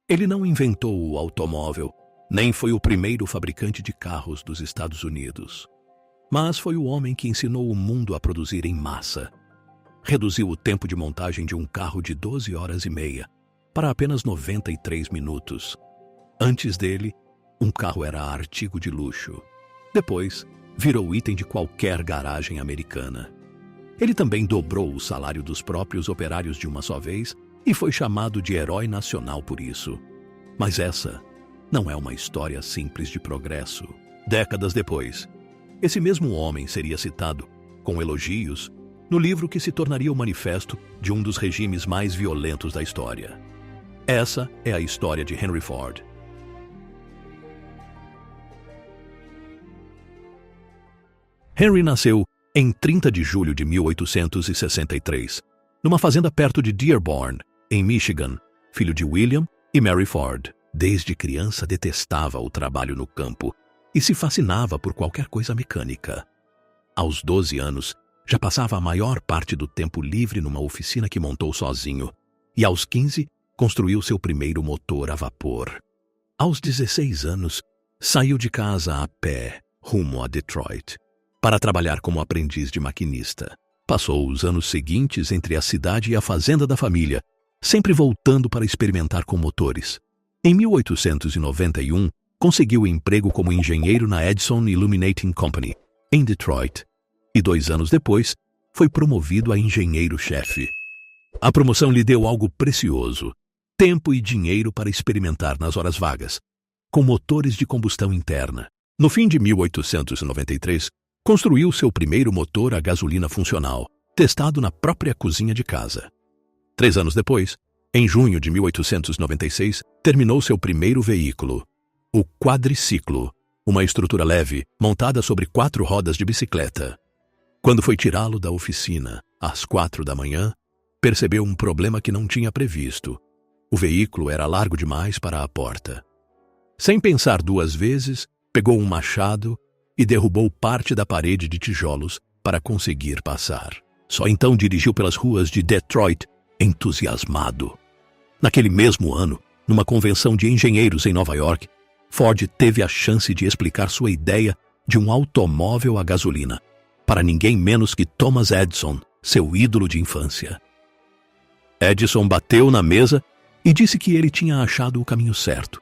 Ele não inventou o automóvel, nem foi o primeiro fabricante de carros dos Estados Unidos. Mas foi o homem que ensinou o mundo a produzir em massa. Reduziu o tempo de montagem de um carro de 12 horas e meia para apenas 93 minutos. Antes dele, um carro era artigo de luxo. Depois, virou item de qualquer garagem americana. Ele também dobrou o salário dos próprios operários de uma só vez e foi chamado de herói nacional por isso. Mas essa não é uma história simples de progresso. Décadas depois, esse mesmo homem seria citado, com elogios, no livro que se tornaria o manifesto de um dos regimes mais violentos da história. Essa é a história de Henry Ford. Henry nasceu em 30 de julho de 1863, numa fazenda perto de Dearborn, em Michigan, filho de William e Mary Ford. Desde criança detestava o trabalho no campo e se fascinava por qualquer coisa mecânica. Aos 12 anos, já passava a maior parte do tempo livre numa oficina que montou sozinho, e aos 15, construiu seu primeiro motor a vapor. Aos 16 anos, saiu de casa a pé, rumo a Detroit, para trabalhar como aprendiz de maquinista. Passou os anos seguintes entre a cidade e a fazenda da família, sempre voltando para experimentar com motores. Em 1891, conseguiu emprego como engenheiro na Edison Illuminating Company, em Detroit, e 2 anos depois, foi promovido a engenheiro-chefe. A promoção lhe deu algo precioso: tempo e dinheiro para experimentar nas horas vagas, com motores de combustão interna. No fim de 1893, construiu seu primeiro motor a gasolina funcional, testado na própria cozinha de casa. 3 anos depois, em junho de 1896, terminou seu primeiro veículo, o quadriciclo, uma estrutura leve montada sobre 4 rodas de bicicleta. Quando foi tirá-lo da oficina, às 4 da manhã, percebeu um problema que não tinha previsto. O veículo era largo demais para a porta. Sem pensar 2 vezes, pegou um machado e derrubou parte da parede de tijolos para conseguir passar. Só então dirigiu pelas ruas de Detroit, entusiasmado. Naquele mesmo ano, numa convenção de engenheiros em Nova York, Ford teve a chance de explicar sua ideia de um automóvel a gasolina para ninguém menos que Thomas Edison, seu ídolo de infância. Edison bateu na mesa e disse que ele tinha achado o caminho certo.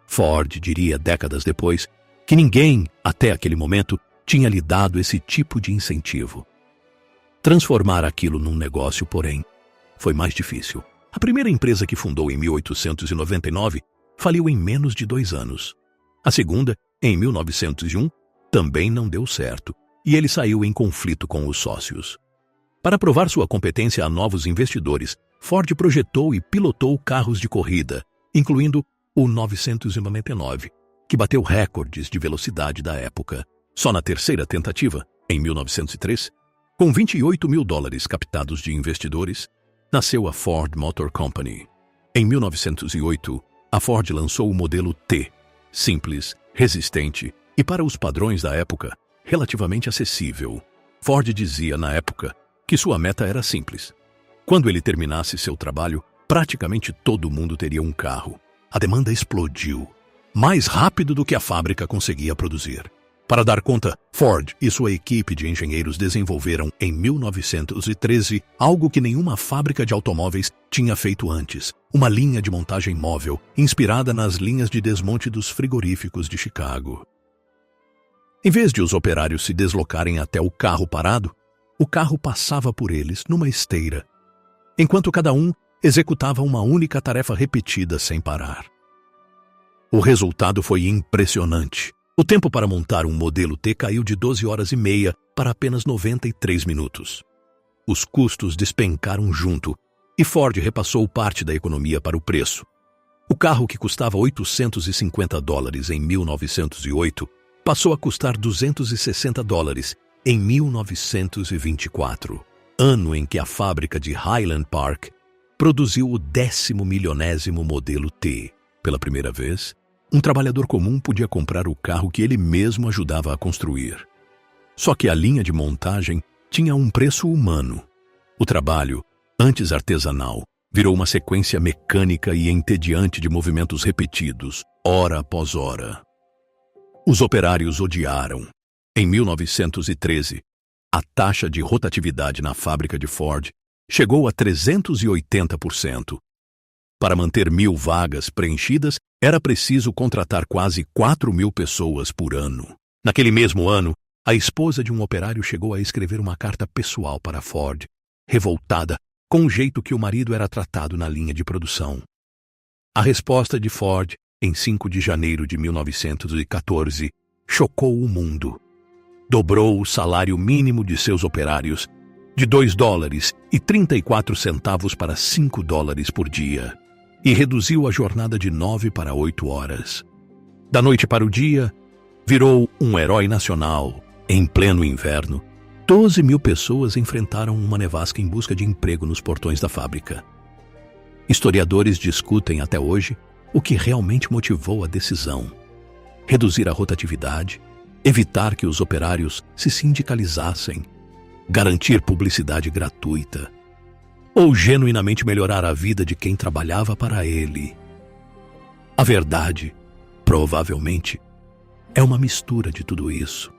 Ford diria décadas depois que ninguém, até aquele momento, tinha lhe dado esse tipo de incentivo. Transformar aquilo num negócio, porém, foi mais difícil. A primeira empresa que fundou em 1899 faliu em menos de 2 anos. A segunda, em 1901, também não deu certo, e ele saiu em conflito com os sócios. Para provar sua competência a novos investidores, Ford projetou e pilotou carros de corrida, incluindo o 999, que bateu recordes de velocidade da época. Só na terceira tentativa, em 1903, com $28 mil captados de investidores, nasceu a Ford Motor Company. Em 1908, a Ford lançou o modelo T, simples, resistente e, para os padrões da época, relativamente acessível. Ford dizia na época que sua meta era simples. Quando ele terminasse seu trabalho, praticamente todo mundo teria um carro. A demanda explodiu, mais rápido do que a fábrica conseguia produzir. Para dar conta, Ford e sua equipe de engenheiros desenvolveram, em 1913, algo que nenhuma fábrica de automóveis tinha feito antes: uma linha de montagem móvel, inspirada nas linhas de desmonte dos frigoríficos de Chicago. Em vez de os operários se deslocarem até o carro parado, o carro passava por eles numa esteira, enquanto cada um executava uma única tarefa repetida sem parar. O resultado foi impressionante. O tempo para montar um modelo T caiu de 12 horas e meia para apenas 93 minutos. Os custos despencaram junto e Ford repassou parte da economia para o preço. O carro que custava $850 em 1908 passou a custar $260 em 1924, ano em que a fábrica de Highland Park produziu o 10º milionésimo modelo T. Pela primeira vez, um trabalhador comum podia comprar o carro que ele mesmo ajudava a construir. Só que a linha de montagem tinha um preço humano. O trabalho, antes artesanal, virou uma sequência mecânica e entediante de movimentos repetidos, hora após hora. Os operários odiaram. Em 1913, a taxa de rotatividade na fábrica de Ford chegou a 380%. Para manter 1.000 vagas preenchidas, era preciso contratar quase 4.000 pessoas por ano. Naquele mesmo ano, a esposa de um operário chegou a escrever uma carta pessoal para Ford, revoltada com o jeito que o marido era tratado na linha de produção. A resposta de Ford, em 5 de janeiro de 1914, chocou o mundo. Dobrou o salário mínimo de seus operários de $2,34 para $5 por dia e reduziu a jornada de 9 para 8 horas. Da noite para o dia, virou um herói nacional. Em pleno inverno, 12.000 pessoas enfrentaram uma nevasca em busca de emprego nos portões da fábrica. Historiadores discutem até hoje o que realmente motivou a decisão: reduzir a rotatividade, evitar que os operários se sindicalizassem, garantir publicidade gratuita, ou genuinamente melhorar a vida de quem trabalhava para ele. A verdade, provavelmente, é uma mistura de tudo isso.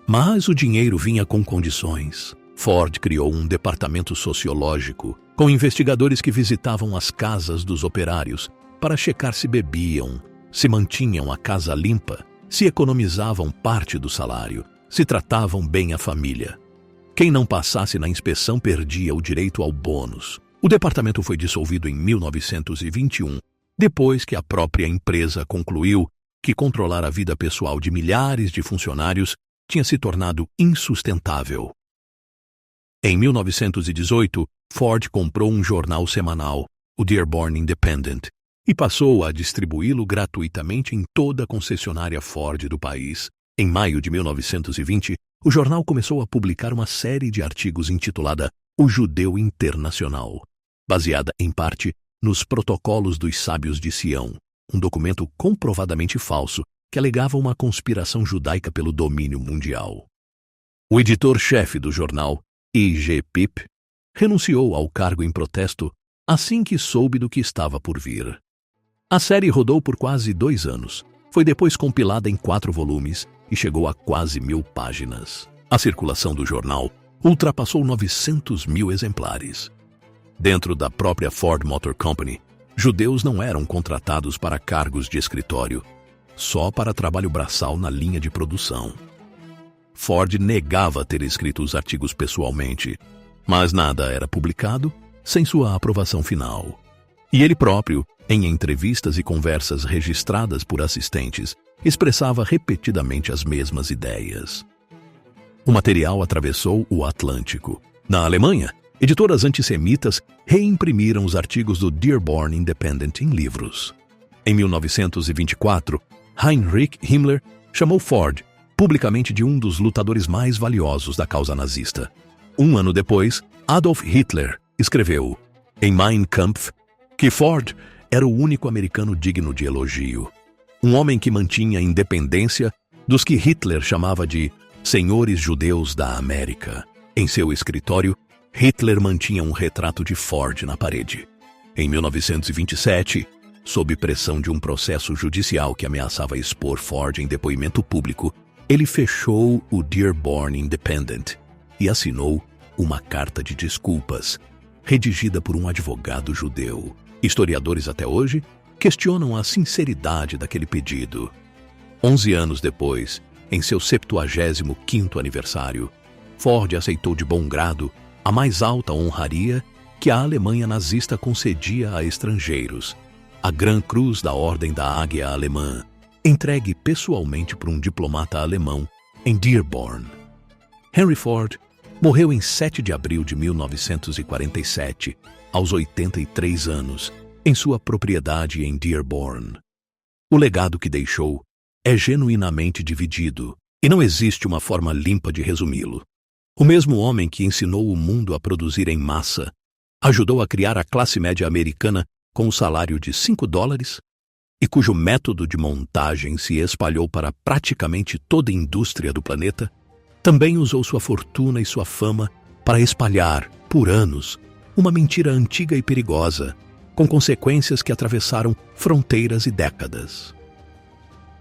Mas o dinheiro vinha com condições. Ford criou um departamento sociológico com investigadores que visitavam as casas dos operários para checar se bebiam, se mantinham a casa limpa, se economizavam parte do salário, se tratavam bem a família. Quem não passasse na inspeção perdia o direito ao bônus. O departamento foi dissolvido em 1921, depois que a própria empresa concluiu que controlar a vida pessoal de milhares de funcionários tinha se tornado insustentável. Em 1918, Ford comprou um jornal semanal, o Dearborn Independent, e passou a distribuí-lo gratuitamente em toda a concessionária Ford do país. Em maio de 1920, o jornal começou a publicar uma série de artigos intitulada O Judeu Internacional, baseada, em parte, nos Protocolos dos Sábios de Sião, um documento comprovadamente falso que alegava uma conspiração judaica pelo domínio mundial. O editor-chefe do jornal, E.G. Pipp, renunciou ao cargo em protesto assim que soube do que estava por vir. A série rodou por quase 2 anos. Foi depois compilada em 4 volumes e chegou a quase 1.000 páginas. A circulação do jornal ultrapassou 900.000 exemplares. Dentro da própria Ford Motor Company, judeus não eram contratados para cargos de escritório, só para trabalho braçal na linha de produção. Ford negava ter escrito os artigos pessoalmente, mas nada era publicado sem sua aprovação final. E ele próprio, em entrevistas e conversas registradas por assistentes, expressava repetidamente as mesmas ideias. O material atravessou o Atlântico. Na Alemanha, editoras antissemitas reimprimiram os artigos do Dearborn Independent em livros. Em 1924, Heinrich Himmler chamou Ford publicamente de um dos lutadores mais valiosos da causa nazista. 1 ano depois, Adolf Hitler escreveu, em Mein Kampf, que Ford era o único americano digno de elogio. Um homem que mantinha a independência dos que Hitler chamava de senhores judeus da América. Em seu escritório, Hitler mantinha um retrato de Ford na parede. Em 1927, sob pressão de um processo judicial que ameaçava expor Ford em depoimento público, ele fechou o Dearborn Independent e assinou uma carta de desculpas, redigida por um advogado judeu. Historiadores até hoje questionam a sinceridade daquele pedido. 11 anos depois, em seu 75º aniversário, Ford aceitou de bom grado a mais alta honraria que a Alemanha nazista concedia a estrangeiros, a Gran Cruz da Ordem da Águia Alemã, entregue pessoalmente por um diplomata alemão em Dearborn. Henry Ford morreu em 7 de abril de 1947, aos 83 anos, em sua propriedade em Dearborn. O legado que deixou é genuinamente dividido, e não existe uma forma limpa de resumi-lo. O mesmo homem que ensinou o mundo a produzir em massa, ajudou a criar a classe média americana com um salário de $5 e cujo método de montagem se espalhou para praticamente toda a indústria do planeta, também usou sua fortuna e sua fama para espalhar, por anos, uma mentira antiga e perigosa, com consequências que atravessaram fronteiras e décadas.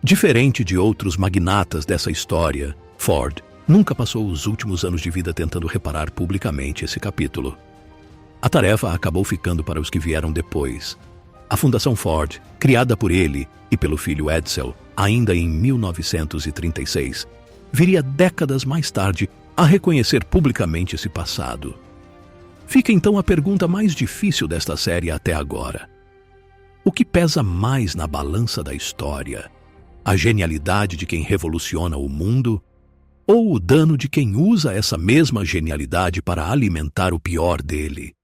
Diferente de outros magnatas dessa história, Ford nunca passou os últimos anos de vida tentando reparar publicamente esse capítulo. A tarefa acabou ficando para os que vieram depois. A Fundação Ford, criada por ele e pelo filho Edsel, ainda em 1936, viria décadas mais tarde a reconhecer publicamente esse passado. Fica então a pergunta mais difícil desta série até agora. O que pesa mais na balança da história? A genialidade de quem revoluciona o mundo? Ou o dano de quem usa essa mesma genialidade para alimentar o pior dele?